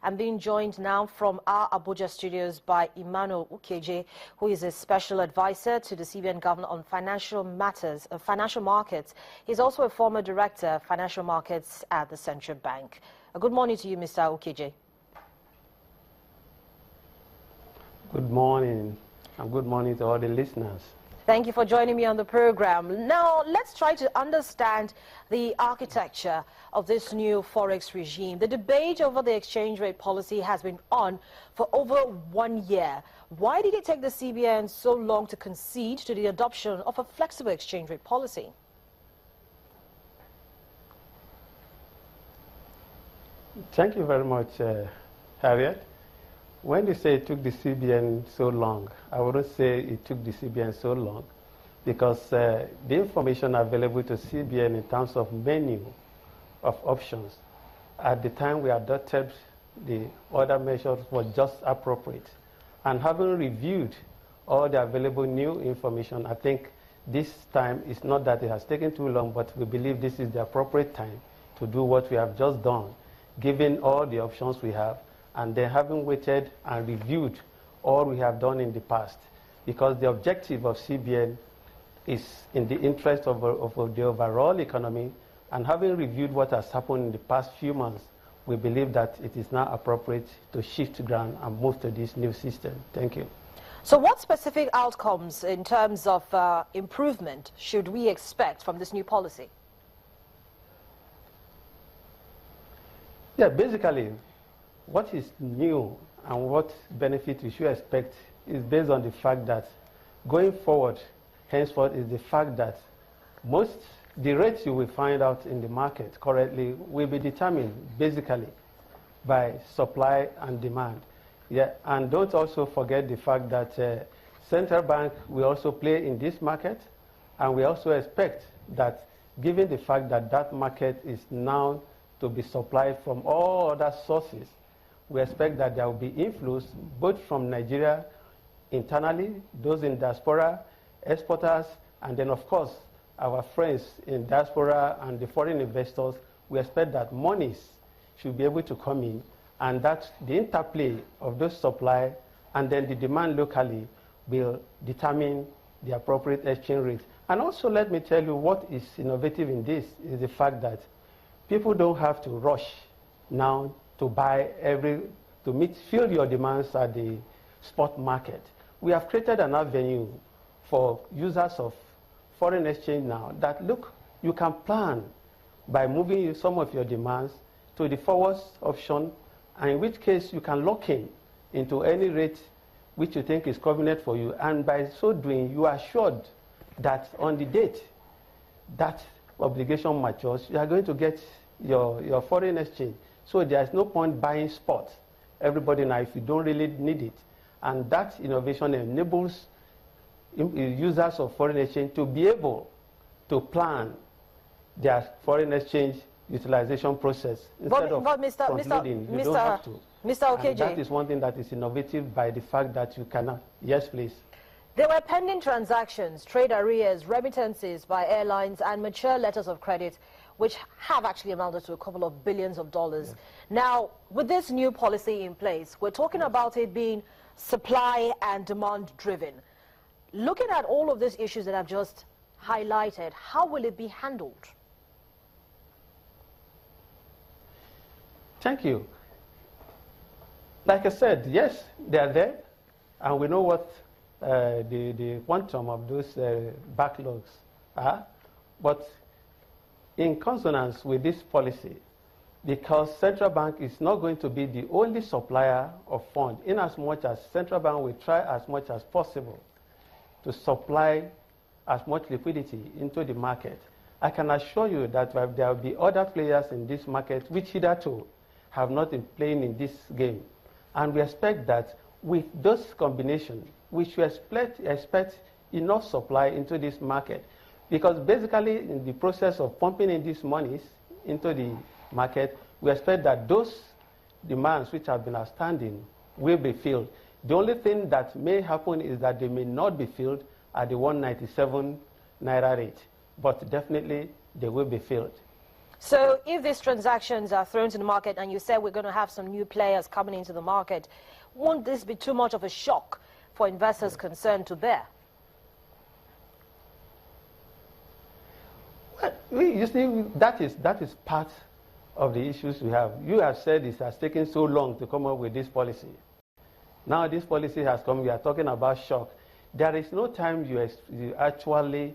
I'm being joined now from our Abuja studios by Emmanuel Ukeje, who is a special advisor to the CBN governor on financial matters, financial markets. He's also a former director of financial markets at the Central Bank. Good morning to you, Mr. Ukeje. Good morning, and good morning to all the listeners. Thank you for joining me on the program. Now, let's try to understand the architecture of this new forex regime. The debate over the exchange rate policy has been on for over 1 year. Why did it take the CBN so long to concede to the adoption of a flexible exchange rate policy? Thank you very much, Harriet. When you say it took the CBN so long, I wouldn't say it took the CBN so long because the information available to CBN in terms of menu of options at the time we adopted the other measures was just appropriate. And having reviewed all the available new information, I think this time it's not that it has taken too long, but we believe this is the appropriate time to do what we have just done, given all the options we have, and then having waited and reviewed all we have done in the past. Because the objective of CBN is in the interest of the overall economy, and having reviewed what has happened in the past few months, we believe that it is now appropriate to shift ground and move to this new system. Thank you. So what specific outcomes in terms of improvement should we expect from this new policy? Yeah, basically, what is new and what benefit we should expect is based on the fact that going forward, henceforth, is the fact that the rates you will find out in the market currently will be determined basically by supply and demand. Yeah, and don't also forget the fact that Central Bank will also play in this market, and we also expect that given the fact that that market is now to be supplied from all other sources, we expect that there will be inflows both from Nigeria internally, those in diaspora, exporters, and then of course our friends in diaspora and the foreign investors. We expect that monies should be able to come in, and that the interplay of those supply and then the demand locally will determine the appropriate exchange rate. And also let me tell you what is innovative in this is the fact that people don't have to rush now to buy fill your demands at the spot market. We have created an avenue for users of foreign exchange now that, look, you can plan by moving some of your demands to the forward option, and in which case you can lock in into any rate which you think is convenient for you. And by so doing, you are assured that on the date that obligation matures, you are going to get your foreign exchange. So there is no point buying spot. Everybody now, if you don't really need it. And that innovation enables users of foreign exchange to be able to plan their foreign exchange utilization process instead of front-loading. You don't have to. Mr. Ukeje, that is one thing that is innovative by the fact that you cannot. Yes, please. There were pending transactions, trade arrears, remittances by airlines, and mature letters of credit, which have actually amounted to a couple of billions of dollars. Yes. Now, with this new policy in place, we're talking about it being supply and demand driven. Looking at all of these issues that I've just highlighted, how will it be handled? Thank you. Like I said, yes, they are there, and we know what the quantum of those backlogs are, but in consonance with this policy, because Central Bank is not going to be the only supplier of funds, in as much as Central Bank will try as much as possible to supply as much liquidity into the market. I can assure you that there will be other players in this market which hitherto have not been playing in this game. And we expect that with those combinations, we should expect enough supply into this market. Because basically, in the process of pumping in these monies into the market, we expect that those demands which have been outstanding will be filled. The only thing that may happen is that they may not be filled at the 197 Naira rate, but definitely they will be filled. So if these transactions are thrown to the market and you said we're going to have some new players coming into the market, won't this be too much of a shock for investors concerned to bear? Well, you see, that is part of the issues we have. You have said it has taken so long to come up with this policy. Now this policy has come, we are talking about shock. There is no time you actually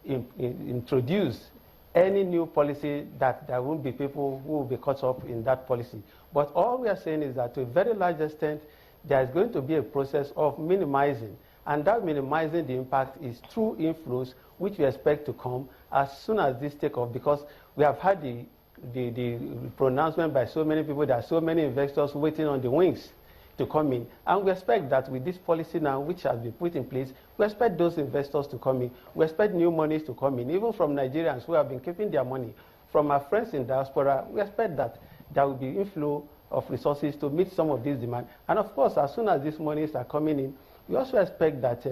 introduce any new policy that there won't be people who will be caught up in that policy. But all we are saying is that to a very large extent, there is going to be a process of minimizing. And that minimizing the impact is through inflows, which we expect to come as soon as this take off, because we have had the pronouncement by so many people, there are so many investors waiting on the wings to come in. And we expect that with this policy now, which has been put in place, we expect those investors to come in. We expect new monies to come in, even from Nigerians who have been keeping their money. From our friends in diaspora, we expect that there will be inflow of resources to meet some of these demands. And of course, as soon as these monies are coming in, we also expect that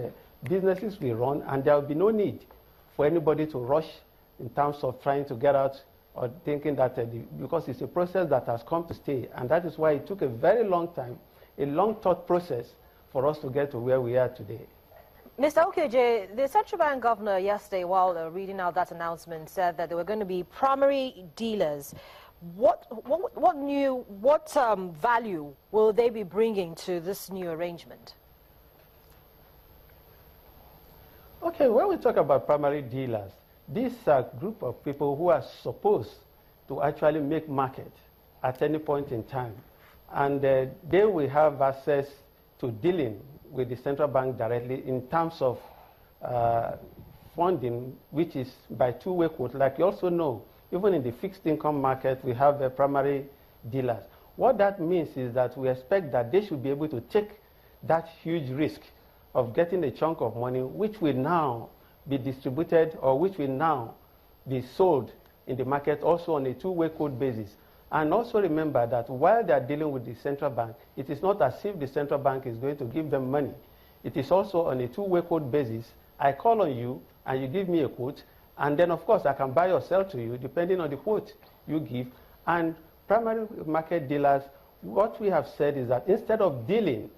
businesses will run, and there will be no need for anybody to rush in terms of trying to get out or thinking that, because it's a process that has come to stay. And that is why it took a very long time, a long thought process for us to get to where we are today. Mr. Ukeje, the central bank governor yesterday, while reading out that announcement, said that there were going to be primary dealers. What value will they be bringing to this new arrangement? Okay, when we talk about primary dealers, these are a group of people who are supposed to actually make market at any point in time. And they will have access to dealing with the central bank directly in terms of funding, which is by two-way quote. Like you also know, even in the fixed income market, we have primary dealers. What that means is that we expect that they should be able to take that huge risk of getting a chunk of money, which will now be distributed or which will now be sold in the market also on a two-way quote basis. And also remember that while they are dealing with the central bank, it is not as if the central bank is going to give them money. It is also on a two-way quote basis. I call on you and you give me a quote, and then of course I can buy or sell to you depending on the quote you give. And primary market dealers, what we have said is that instead of dealing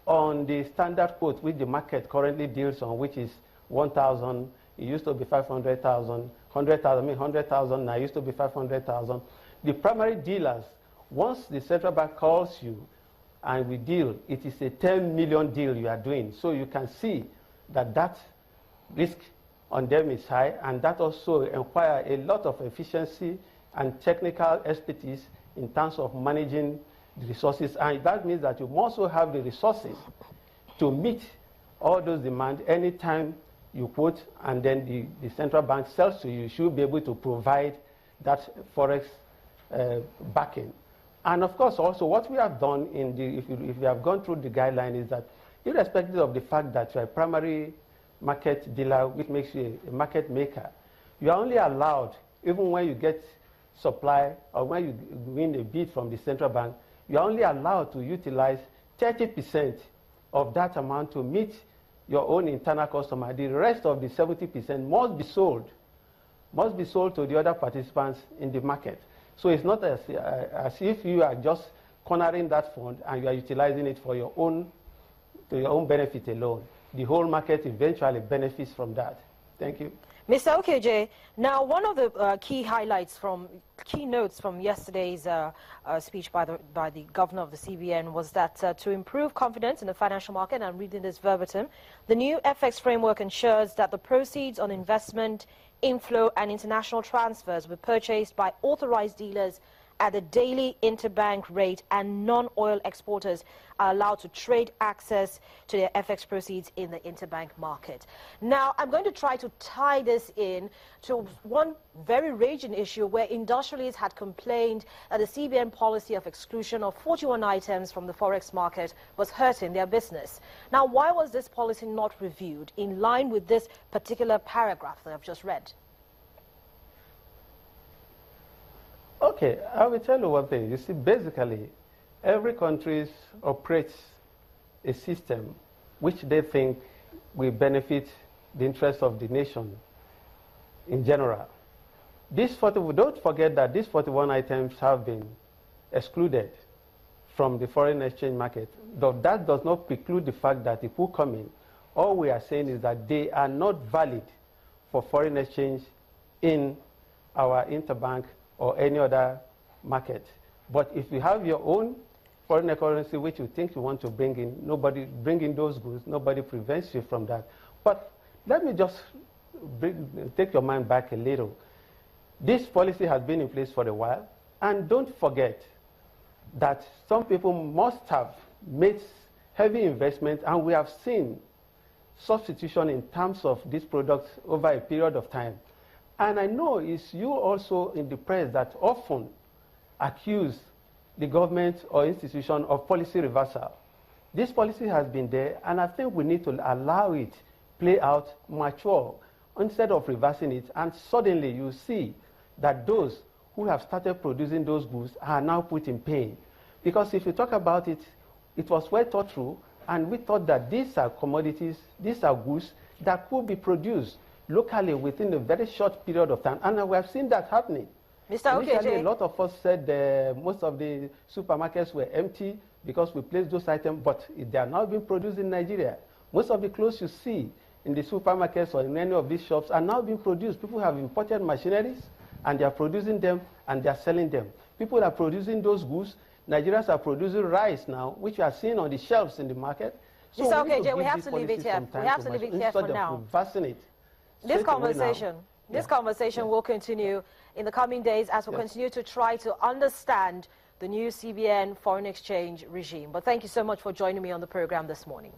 on the standard quote which the market currently deals on, which is 1,000, it used to be 500,000, 100,000, 100,000, now it used to be 500,000. The primary dealers, once the central bank calls you and we deal, it is a 10 million deal you are doing. So you can see that that risk on them is high, and that also requires a lot of efficiency and technical expertise in terms of managing the resources. And that means that you also have the resources to meet all those demands anytime you quote, and then the central bank sells to you. You should be able to provide that forex backing. And of course, also what we have done if you have gone through the guideline is that irrespective of the fact that you're a primary market dealer, which makes you a market maker, you are only allowed, even when you get supply or when you win a bid from the central bank, you are only allowed to utilize 30% of that amount to meet your own internal customer. The rest of the 70% must be sold to the other participants in the market. So it's not as if you are just cornering that fund and you are utilizing it for your own benefit alone. The whole market eventually benefits from that. Thank you. Mr. Ukeje, now one of the key notes from yesterday's speech by the governor of the CBN was that to improve confidence in the financial market, and I'm reading this verbatim, the new FX framework ensures that the proceeds on investment, inflow and international transfers were purchased by authorized dealers at the daily interbank rate, and non-oil exporters are allowed to trade access to their FX proceeds in the interbank market. Now, I'm going to try to tie this in to one very raging issue where industrialists had complained that the CBN policy of exclusion of 41 items from the forex market was hurting their business. Now, why was this policy not reviewed in line with this particular paragraph that I've just read? Okay, I will tell you one thing. You see, basically, every country operates a system which they think will benefit the interests of the nation in general. Don't forget that these 41 items have been excluded from the foreign exchange market. Though that does not preclude the fact that if we come in, all we are saying is that they are not valid for foreign exchange in our interbank or any other market. But if you have your own foreign currency which you think you want to bring in those goods, nobody prevents you from that. But let me just take your mind back a little. This policy has been in place for a while, and don't forget that some people must have made heavy investment, and we have seen substitution in terms of these products over a period of time. And I know it's you also in the press that often accuse the government or institution of policy reversal. This policy has been there, and I think we need to allow it play out, mature, instead of reversing it. And suddenly you see that those who have started producing those goods are now put in pain. Because if you talk about it, it was well thought through, and we thought that these are commodities, these are goods that could be produced locally within a very short period of time. And we have seen that happening. Mr. Initially, Ukeje, a lot of us said most of the supermarkets were empty because we placed those items, but they are now being produced in Nigeria. Most of the clothes you see in the supermarkets or in any of these shops are now being produced. People have imported machineries, and they are producing them, and they are selling them. People are producing those goods. Nigerians are producing rice now, which we are seeing on the shelves in the market. So Mr. Ukeje, we have to leave it here. We have to leave it here for now. This conversation will continue in the coming days as we continue to try to understand the new CBN foreign exchange regime. But thank you so much for joining me on the program this morning.